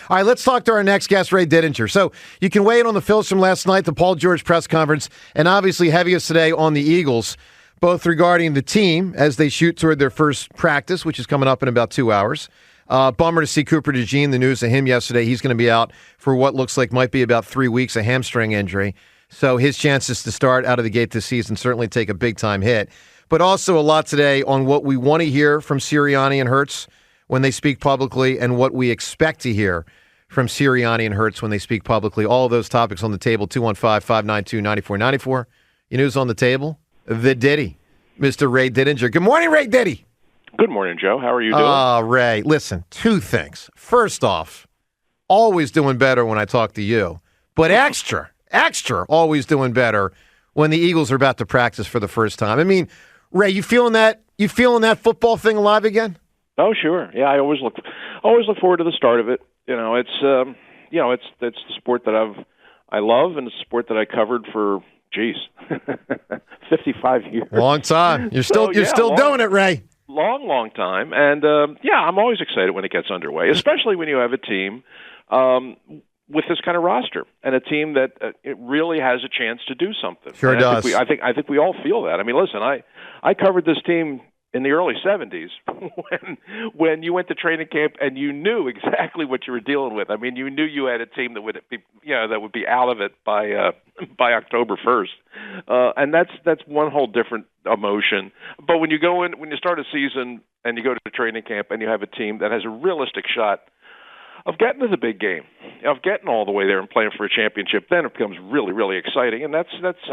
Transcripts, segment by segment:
All right, let's talk to our next guest, Ray Didinger. So you can weigh in on the Phils from last night, the Paul George press conference, and obviously heaviest today on the Eagles, both regarding the team as they shoot toward their first practice, which is coming up in about 2 hours. Bummer to see Cooper DeJean, the news of him yesterday. He's going to be out for what looks like might be about 3 weeks, a hamstring injury. So his chances to start out of the gate this season certainly take a big-time hit. But also a lot today on what we want to hear from Sirianni and Hurts when they speak publicly and what we expect to hear from Sirianni and Hurts when they speak publicly. All of those topics on the table, 215-592-9494. You know who's on the table? The Diddy, Mr. Ray Didinger. Good morning, Ray Diddy. Good morning, Joe. How are you doing? Ray, listen, two things. First off, always doing better when I talk to you, but extra, always doing better when the Eagles are about to practice for the first time. I mean, Ray, you feeling that football thing alive again? Oh, sure. Yeah, I always look forward to the start of it. It's the sport that I love, and it's a sport that I covered for 55 years. Long time. You're still doing it, Ray. Long time. And I'm always excited when it gets underway, especially when you have a team with this kind of roster and a team that it really has a chance to do something. Sure and does. I think we all feel that. I mean, listen, I covered this team in the early 70s when you went to training camp and you knew exactly what you were dealing with. I mean, you knew you had a team that would be out of it by October 1st. And that's one whole different emotion. But when you start a season and you go to training camp and you have a team that has a realistic shot of getting to the big game, of getting all the way there and playing for a championship, then it becomes really, really exciting. And I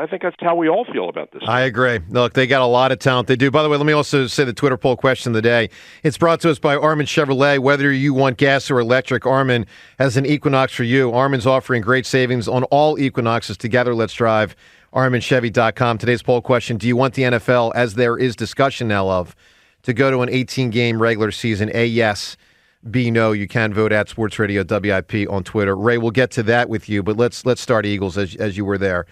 think that's how we all feel about this. I agree. Look, they got a lot of talent. They do. By the way, let me also say the Twitter poll question of the day. It's brought to us by Armin Chevrolet. Whether you want gas or electric, Armin has an Equinox for you. Armin's offering great savings on all Equinoxes. Together, let's drive. ArminChevy.com. Today's poll question, do you want the NFL, as there is discussion now of, to go to an 18-game regular season? A, yes. B, no. You can vote at Sportsradio WIP on Twitter. Ray, we'll get to that with you, but let's start Eagles as you were there.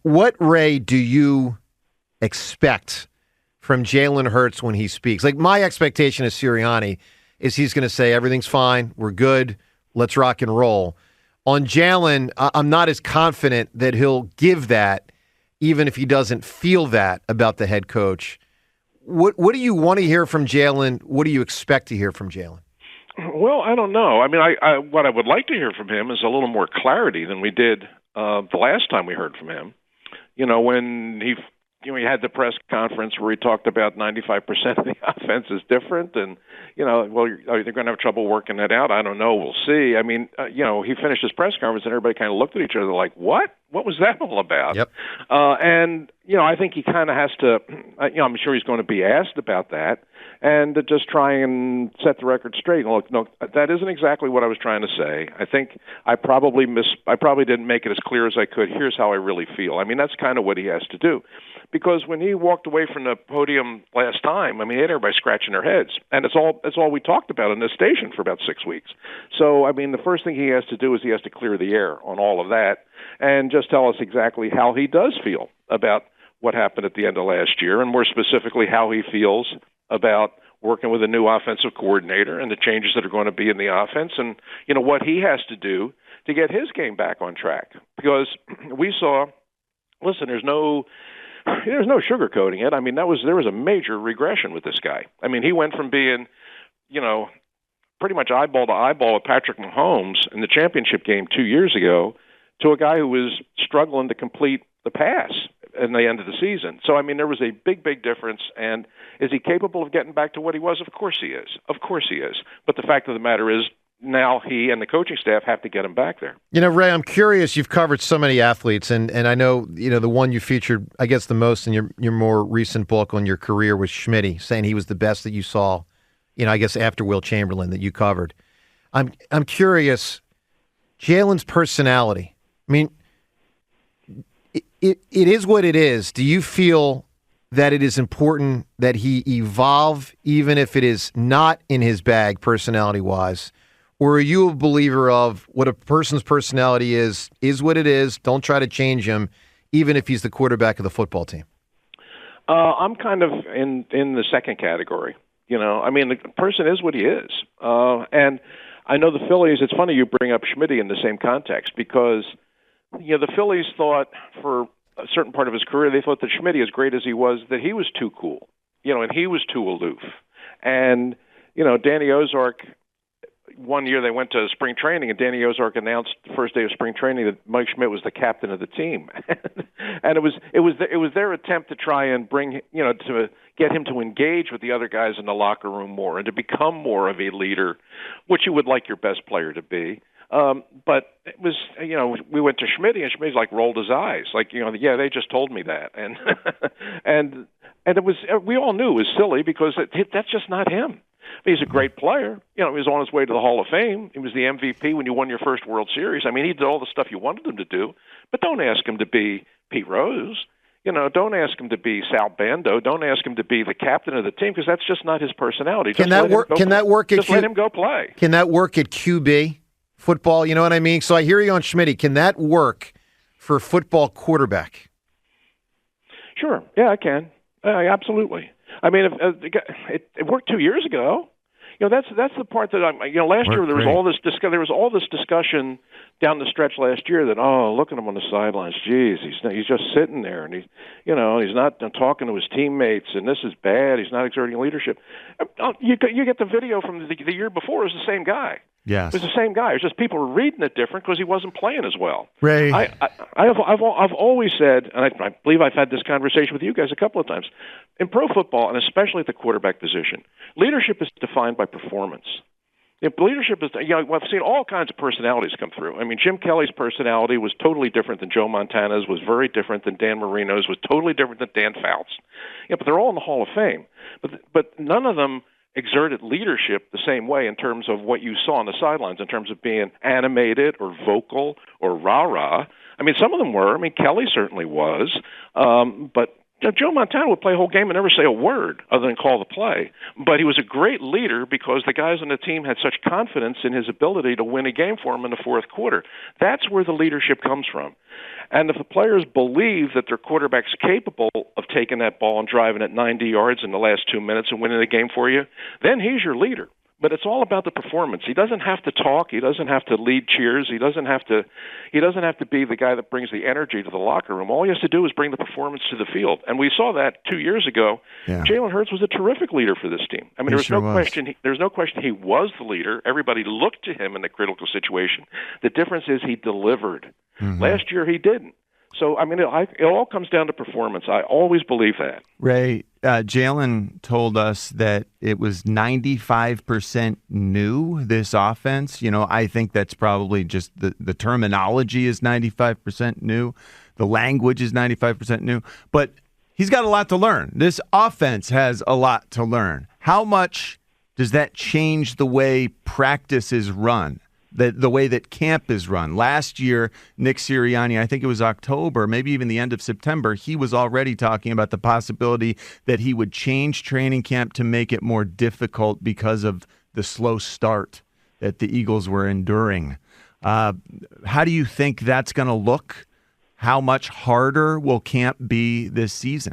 What, Ray, do you expect from Jalen Hurts when he speaks? Like, my expectation as Sirianni is he's going to say, everything's fine, we're good, let's rock and roll. On Jalen, I'm not as confident that he'll give that, even if he doesn't feel that about the head coach. What do you want to hear from Jalen? What do you expect to hear from Jalen? Well, I don't know. I mean, what I would like to hear from him is a little more clarity than we did the last time we heard from him. When he had the press conference where he talked about 95% of the offense is different, and are they going to have trouble working that out? I don't know. We'll see. I mean, he finished his press conference and everybody kind of looked at each other like, "What? What was that all about?" Yep. I think he kind of has to. I'm sure he's going to be asked about that, and to just try and set the record straight. Look, no, that isn't exactly what I was trying to say. I think I probably didn't make it as clear as I could. Here's how I really feel. I mean, that's kind of what he has to do. Because when he walked away from the podium last time, I mean, he had everybody scratching their heads. And it's all we talked about in this station for about 6 weeks. So, I mean, the first thing he has to do is he has to clear the air on all of that and just tell us exactly how he does feel about what happened at the end of last year, and more specifically how he feels about working with a new offensive coordinator and the changes that are going to be in the offense, and what he has to do to get his game back on track. Because we saw, listen, there's no sugarcoating it. I mean, there was a major regression with this guy. I mean, he went from being, pretty much eyeball to eyeball with Patrick Mahomes in the championship game 2 years ago to a guy who was struggling to complete the pass in the end of the season. So, I mean, there was a big, big difference. And is he capable of getting back to what he was? Of course he is. Of course he is. But the fact of the matter is, now he and the coaching staff have to get him back there. Ray, I'm curious. You've covered so many athletes, and I know, the one you featured, I guess, the most in your more recent book on your career was Schmitty, saying he was the best that you saw, I guess after Will Chamberlain that you covered. I'm curious, Jalen's personality. I mean, it is what it is. Do you feel that it is important that he evolve, even if it is not in his bag personality-wise? Or are you a believer of what a person's personality is what it is, don't try to change him, even if he's the quarterback of the football team? I'm kind of in the second category. I mean, the person is what he is. And I know the Phillies. It's funny you bring up Schmitty in the same context because the Phillies thought for a certain part of his career they thought that Schmitty, as great as he was, that he was too cool, and he was too aloof. And Danny Ozark. One year they went to spring training, and Danny Ozark announced the first day of spring training that Mike Schmidt was the captain of the team, and it was their attempt to try and bring to get him to engage with the other guys in the locker room more and to become more of a leader, which you would like your best player to be. But it was we went to Schmidt, and Schmidt rolled his eyes they just told me that, and and it was we all knew it was silly because that's just not him. He's a great player. He was on his way to the Hall of Fame. He was the MVP when you won your first World Series. I mean, he did all the stuff you wanted him to do, but don't ask him to be Pete Rose. Don't ask him to be Sal Bando. Don't ask him to be the captain of the team because that's just not his personality. Can that work? Just let him go play. Can that work at QB football? You know what I mean? So I hear you on Schmitty. Can that work for football quarterback? Sure. Yeah, I can. Absolutely. I mean, it worked 2 years ago. That's the part that last year there was all this discussion down the stretch last year that look at him on the sidelines. Geez, he's just sitting there and he's not talking to his teammates and this is bad. He's not exerting leadership. You get the video from the year before. It was the same guy. Yes. It was the same guy. It's just people were reading it different because he wasn't playing as well. Ray, I've always said, and I believe I've had this conversation with you guys a couple of times, in pro football, and especially at the quarterback position, leadership is defined by performance. If leadership is, I've seen all kinds of personalities come through. I mean, Jim Kelly's personality was totally different than Joe Montana's, was very different than Dan Marino's, was totally different than Dan Fouts. But they're all in the Hall of Fame. But none of them exerted leadership the same way in terms of what you saw on the sidelines, in terms of being animated or vocal or rah-rah. I mean, some of them were. I mean, Kelly certainly was. But Joe Montana would play a whole game and never say a word other than call the play. But he was a great leader because the guys on the team had such confidence in his ability to win a game for him in the fourth quarter. That's where the leadership comes from. And if the players believe that their quarterback's capable of taking that ball and driving it 90 yards in the last 2 minutes and winning the game for you, then he's your leader. But it's all about the performance. He doesn't have to talk. He doesn't have to lead cheers. He doesn't have to be the guy that brings the energy to the locker room. All he has to do is bring the performance to the field. And we saw that 2 years ago. Yeah. Jalen Hurts was a terrific leader for this team. I mean, there's no question he was the leader. Everybody looked to him in the critical situation. The difference is he delivered. Mm-hmm. Last year he didn't. So, I mean, it all comes down to performance. I always believe that. Ray, Jalen told us that it was 95% new, this offense. I think that's probably just the terminology is 95% new. The language is 95% new. But he's got a lot to learn. This offense has a lot to learn. How much does that change the way practice is run? The way that camp is run. Last year, Nick Sirianni, I think it was October, maybe even the end of September, he was already talking about the possibility that he would change training camp to make it more difficult because of the slow start that the Eagles were enduring. How do you think that's going to look? How much harder will camp be this season?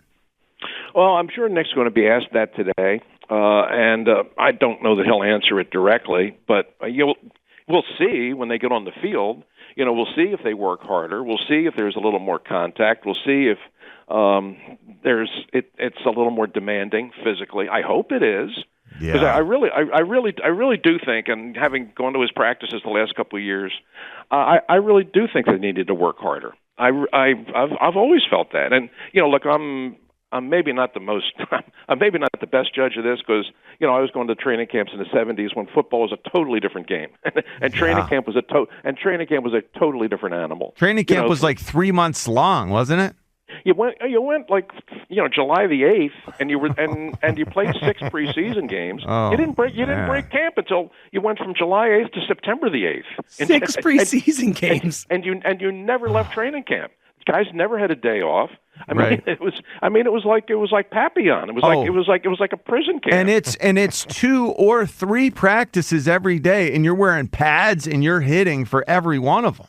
Well, I'm sure Nick's going to be asked that today, and I don't know that he'll answer it directly, but we'll see when they get on the field. We'll see if they work harder. We'll see if there's a little more contact. We'll see if it's a little more demanding physically. I hope it is. Because I really do think, and having gone to his practices the last couple of years, I really do think they needed to work harder. I've always felt that, and look, I'm maybe not the best judge of this because I was going to training camps in the 70s when football was a totally different game, and training camp was a totally different animal. Training camp was like 3 months long, wasn't it? You went like July the 8th, and you played 6 preseason games. Oh, you didn't break camp until you went from July 8th to September the 8th. 6 preseason games, and you never left training camp. Guys never had a day off. I mean, right. it was like Papillon. It was like a prison camp. And it's 2 or 3 practices every day, and you're wearing pads and you're hitting for every one of them.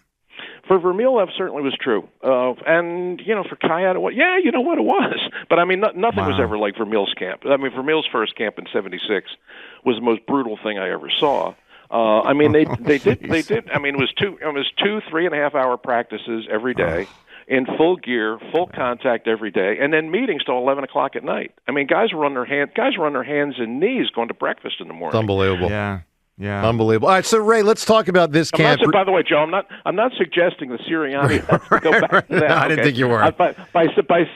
For Vermeil, that certainly was true. And for Kayat, it was. But I mean, nothing was ever like Vermeil's camp. I mean, Vermeil's first camp in '76 was the most brutal thing I ever saw. I mean, they did. I mean, it was 3.5 hour practices every day. In full gear, full contact every day, and then meetings till 11 o'clock at night. I mean, guys were on their hands and knees going to breakfast in the morning. It's unbelievable. Yeah. Unbelievable. All right, so Ray, let's talk about this camp. By the way, Joe, I'm not suggesting that Sirianni has to go back to that. No, I didn't think you were. By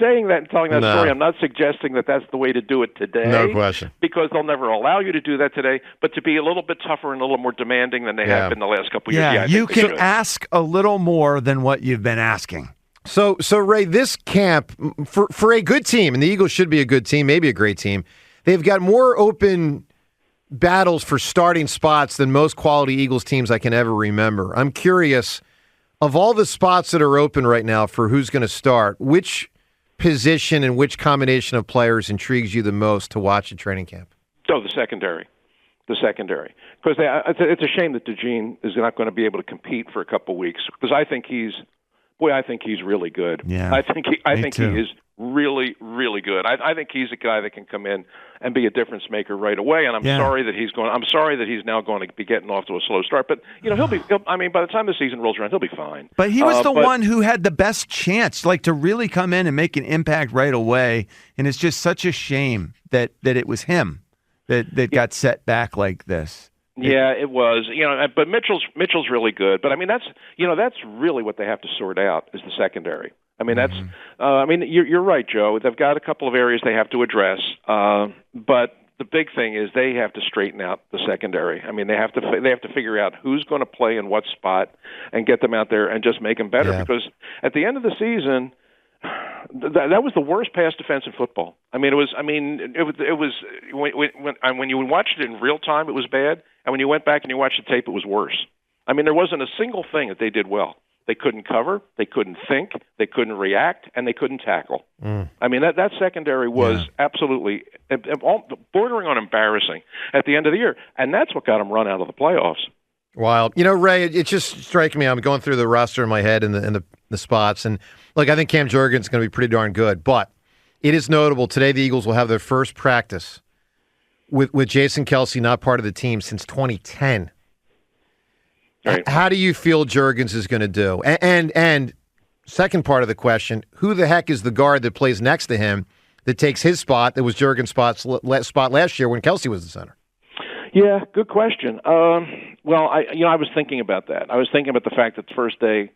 saying that and telling that story, I'm not suggesting that that's the way to do it today. No question. Because they'll never allow you to do that today, but to be a little bit tougher and a little more demanding than they have been the last couple of years. Yeah, you can ask a little more than what you've been asking. So Ray, this camp, for a good team, and the Eagles should be a good team, maybe a great team, they've got more open battles for starting spots than most quality Eagles teams I can ever remember. I'm curious, of all the spots that are open right now for who's going to start, which position and which combination of players intrigues you the most to watch at training camp? Oh, the secondary. Because it's a shame that DeJean is not going to be able to compete for a couple weeks, because I think he's really good. Yeah, I think he is really, really good. I think he's a guy that can come in and be a difference maker right away. And I'm sorry that he's now going to be getting off to a slow start. But he'll be. I mean, by the time the season rolls around, he'll be fine. But he was the one who had the best chance, to really come in and make an impact right away. And it's just such a shame that it was him that got set back like this. Yeah, it was. But Mitchell's really good. But I mean, that's really what they have to sort out is the secondary. I mean, that's. You're right, Joe. They've got a couple of areas they have to address. But the big thing is they have to straighten out the secondary. I mean, they have to figure out who's going to play in what spot and get them out there and just make them better. Yeah. Because at the end of the season, that was the worst pass defense in football. I mean, it was when you watched it in real time, it was bad, and when you went back and you watched the tape, it was worse. I mean, there wasn't a single thing that they did well. They couldn't cover, they couldn't think, they couldn't react, and they couldn't tackle. I mean, that secondary was absolutely bordering on embarrassing at the end of the year, and that's what got them run out of the playoffs. Wild. Ray, it just striking me. I'm going through the roster in my head and the spots, and look, I think Cam Jurgens is going to be pretty darn good, but it is notable today the Eagles will have their first practice with Jason Kelce not part of the team since 2010. Right. How do you feel Jurgens is going to do? And second part of the question, who the heck is the guard that plays next to him that takes his spot that was Jurgens' spot last year when Kelce was the center? Yeah, good question. Well, I was thinking about that. I was thinking about the fact that first day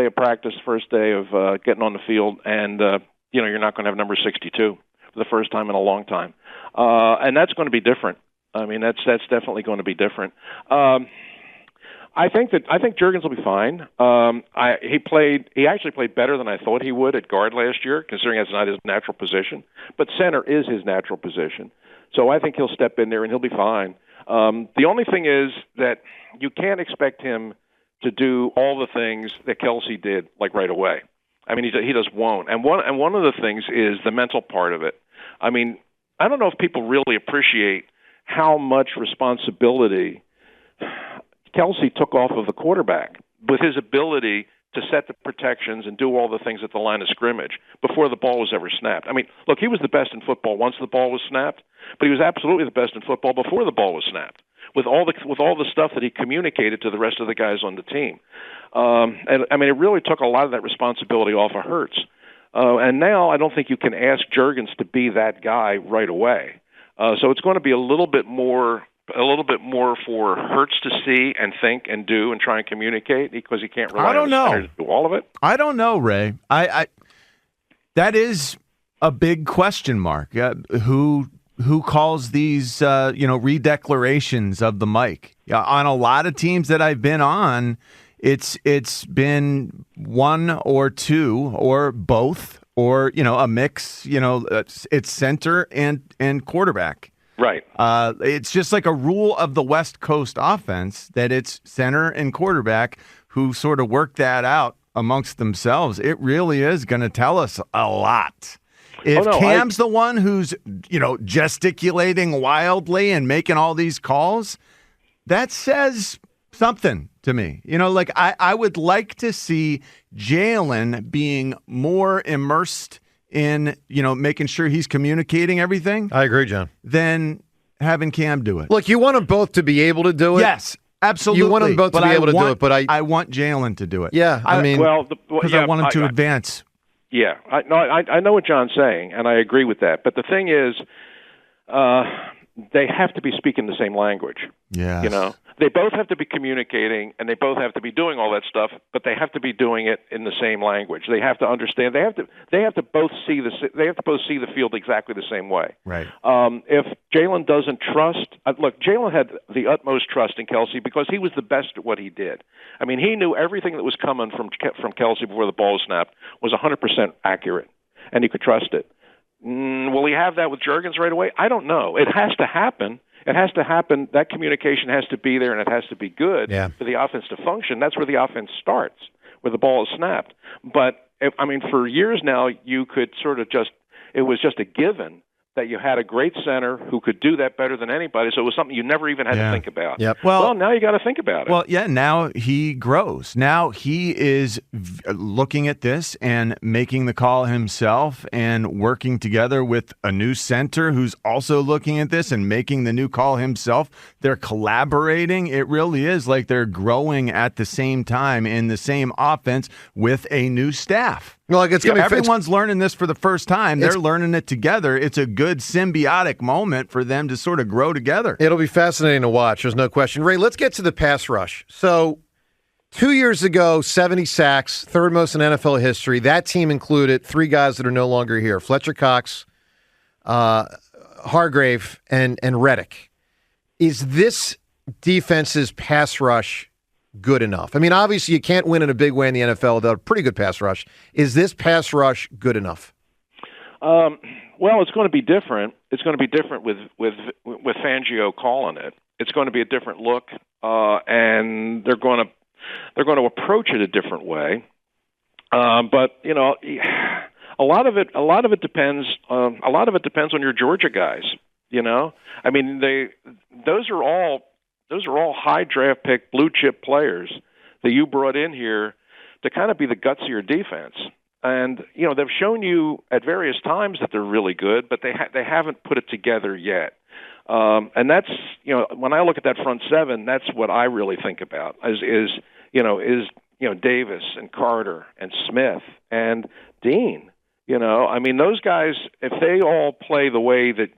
of practice, first day of getting on the field, and you're not going to have number 62 for the first time in a long time, and that's going to be different. I mean, that's definitely going to be different. I think Jurgens will be fine. He actually played better than I thought he would at guard last year, considering that's not his natural position. But center is his natural position, so I think he'll step in there and he'll be fine. The only thing is that you can't expect him to do all the things that Kelce did right away. I mean, he just won't. And one of the things is the mental part of it. I mean, I don't know if people really appreciate how much responsibility Kelce took off of the quarterback with his ability to set the protections and do all the things at the line of scrimmage before the ball was ever snapped. I mean, look, he was the best in football once the ball was snapped, but he was absolutely the best in football before the ball was snapped, with all the stuff that he communicated to the rest of the guys on the team. And I mean, it really took a lot of that responsibility off of Hurts. And now I don't think you can ask Jurgens to be that guy right away. So it's going to be a little bit more for Hurts to see and think and do and try and communicate, because he can't rely on the center to do all of it. I don't know, Ray. I that is a big question mark. Who calls these redeclarations of the mic? On a lot of teams that I've been on, it's been one or two or both or a mix. It's center and quarterback. Right. It's just like a rule of the West Coast offense that it's center and quarterback who sort of work that out amongst themselves. It really is going to tell us a lot. If Cam's the one who's, gesticulating wildly and making all these calls, that says something to me. I would like to see Jalen being more immersed in, making sure he's communicating everything. I agree, John. Than having Cam do it. Look, you want them both to be able to do it. Yes, Absolutely. You want them both to be able to do it, but I want Jalen to do it. Yeah, I mean, because I want him to advance. Yeah, I know what John's saying, and I agree with that. But the thing is, they have to be speaking the same language. Yeah, they both have to be communicating, and they both have to be doing all that stuff. But they have to be doing it in the same language. They have to understand. They have to both see the field exactly the same way. Right. If Jalen doesn't trust, look, Jalen had the utmost trust in Kelce because he was the best at what he did. I mean, he knew everything that was coming from Kelce before the ball was snapped was 100% accurate, and he could trust it. Will he have that with Juergens right away? I don't know. It has to happen. It has to happen. That communication has to be there, and it has to be good for the offense to function. That's where the offense starts, where the ball is snapped. But, for years now, you could sort of it was just a given that you had a great center who could do that better than anybody. So it was something you never even had to think about. Yep. Well, now you got to think about it. Well, yeah, now he grows. Now he is looking at this and making the call himself and working together with a new center who's also looking at this and making the new call himself. They're collaborating. It really is like they're growing at the same time in the same offense with a new staff. Like everyone's learning this for the first time. They're learning it together. It's a good symbiotic moment for them to sort of grow together. It'll be fascinating to watch. There's no question. Ray, let's get to the pass rush. So 2 years ago, 70 sacks, third most in NFL history. That team included three guys that are no longer here: Fletcher Cox, Hargrave, and Reddick. Is this defense's pass rush good enough? I mean, obviously you can't win in a big way in the NFL without a pretty good pass rush. Is this pass rush good enough? Well, it's going to be different. It's going to be different with Fangio calling it. It's going to be a different look, and they're going to approach it a different way. But a lot of it depends. A lot of it depends on your Georgia guys. I mean, those are all high draft pick, blue chip players that you brought in here to kind of be the guts of your defense. And, they've shown you at various times that they're really good, but they haven't put it together yet. And that's, when I look at that front seven, that's what I really think about is Davis and Carter and Smith and Dean. Those guys, if they all play the way that,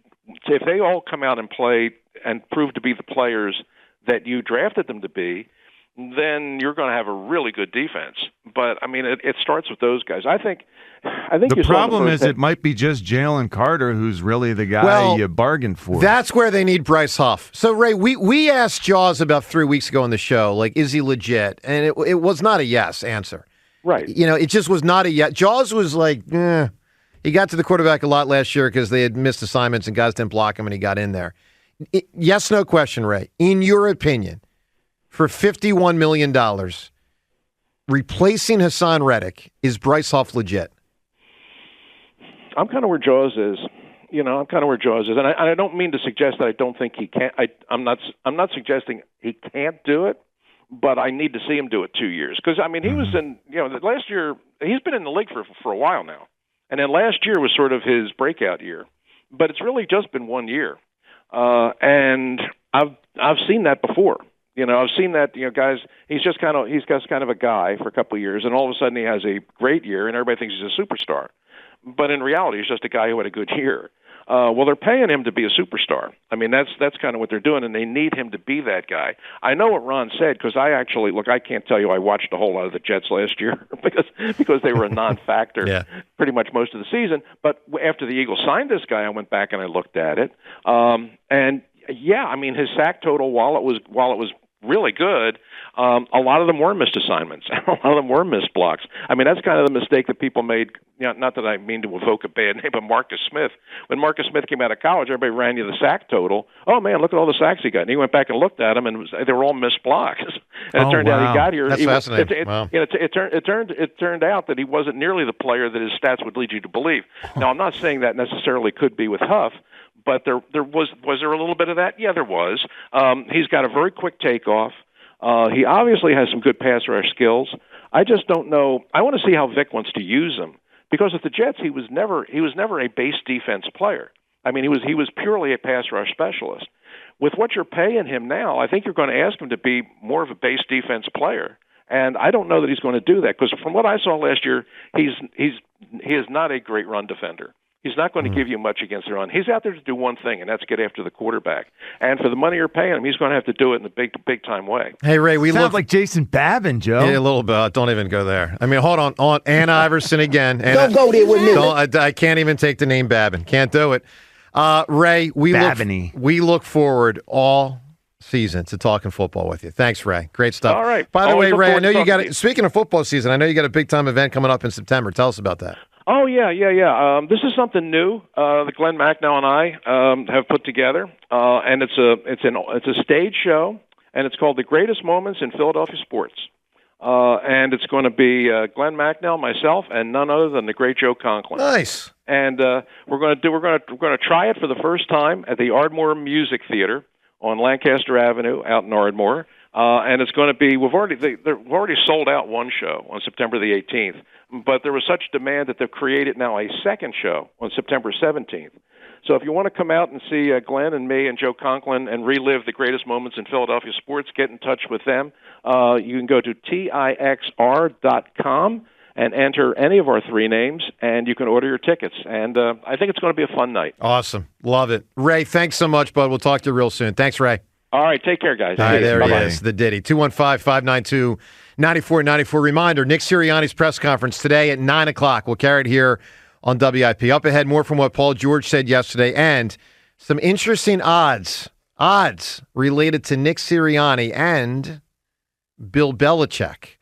if they all come out and play and prove to be the players that you drafted them to be, then you're going to have a really good defense. But it starts with those guys. I think the problem is it might be just Jalen Carter who's really the guy you bargained for. That's where they need Bryce Huff. So Ray, we asked Jaws about 3 weeks ago on the show, like, is he legit? And it was not a yes answer. Right. It just was not a yes. Jaws was like, He got to the quarterback a lot last year because they had missed assignments and guys didn't block him and he got in there. Yes, no question, Ray. In your opinion, for $51 million, replacing Hassan Reddick, is Bryce Huff legit? I'm kind of where Jaws is. I'm kind of where Jaws is. And I don't mean to suggest that I don't think he can. I'm not suggesting he can't do it, but I need to see him do it 2 years. Because, he was in, last year, he's been in the league for a while now. And then last year was sort of his breakout year. But it's really just been 1 year. And I've seen that before. I've seen that, guys, he's just kind of a guy for a couple of years, and all of a sudden he has a great year, and everybody thinks he's a superstar. But in reality, he's just a guy who had a good year. Well, they're paying him to be a superstar. That's kind of what they're doing, and they need him to be that guy. I know what Ron said because I can't tell you I watched a whole lot of the Jets last year because they were a non-factor pretty much most of the season. But after the Eagles signed this guy, I went back and I looked at it, and his sack total, while it was really good, a lot of them were missed assignments. A lot of them were missed blocks. That's kind of the mistake that people made. Not that I mean to evoke a bad name, but Marcus Smith. When Marcus Smith came out of college, everybody ran you the sack total. Oh man, look at all the sacks he got. And he went back and looked at them, and they were all missed blocks. And it turned out he got here. That's fascinating. It turned out that he wasn't nearly the player that his stats would lead you to believe. Now, I'm not saying that necessarily could be with Huff. But there was there a little bit of that? Yeah, there was. He's got a very quick takeoff. He obviously has some good pass rush skills. I just don't know. I want to see how Vic wants to use him because at the Jets he was never a base defense player. He was purely a pass rush specialist. with what you're paying him now, I think you're going to ask him to be more of a base defense player. And I don't know that he's going to do that because from what I saw last year, he is not a great run defender. He's not going to give you much against the run. He's out there to do one thing, and that's get after the quarterback. And for the money you're paying him, he's going to have to do it in a big time way. Hey, Ray, we sounds like Jason Babin, Joe. Yeah, a little bit. Don't even go there. I mean, hold on. Ann Iverson again. Don't go there with me. I can't even take the name Babin. Can't do it. Ray, we look forward all season to talking football with you. Thanks, Ray. Great stuff. All right. By the way, Ray, I know you got it. Speaking of football season, I know you got a big time event coming up in September. Tell us about that. Oh, yeah. This is something new that Glenn Macnow and I have put together, and it's a stage show, and it's called The Greatest Moments in Philadelphia Sports. And it's going to be Glenn Macnow, myself, and none other than the great Joe Conklin. Nice. And we're going to try it for the first time at the Ardmore Music Theater on Lancaster Avenue out in Ardmore. And it's going to be they've already sold out one show on September the 18th, but there was such demand that they've created now a second show on September 17th. So if you want to come out and see Glenn and me and Joe Conklin and relive the greatest moments in Philadelphia sports, get in touch with them. You can go to TIXR.com and enter any of our three names, and you can order your tickets. And I think it's going to be a fun night. Awesome. Love it. Ray, thanks so much, bud. We'll talk to you real soon. Thanks, Ray. All right, take care, guys. All right, there Bye-bye. he is, the Diddy. 215-592-9494. Reminder, Nick Sirianni's press conference today at 9 o'clock. We'll carry it here on WIP. Up ahead, more from what Paul George said yesterday and some interesting odds related to Nick Sirianni and Bill Belichick.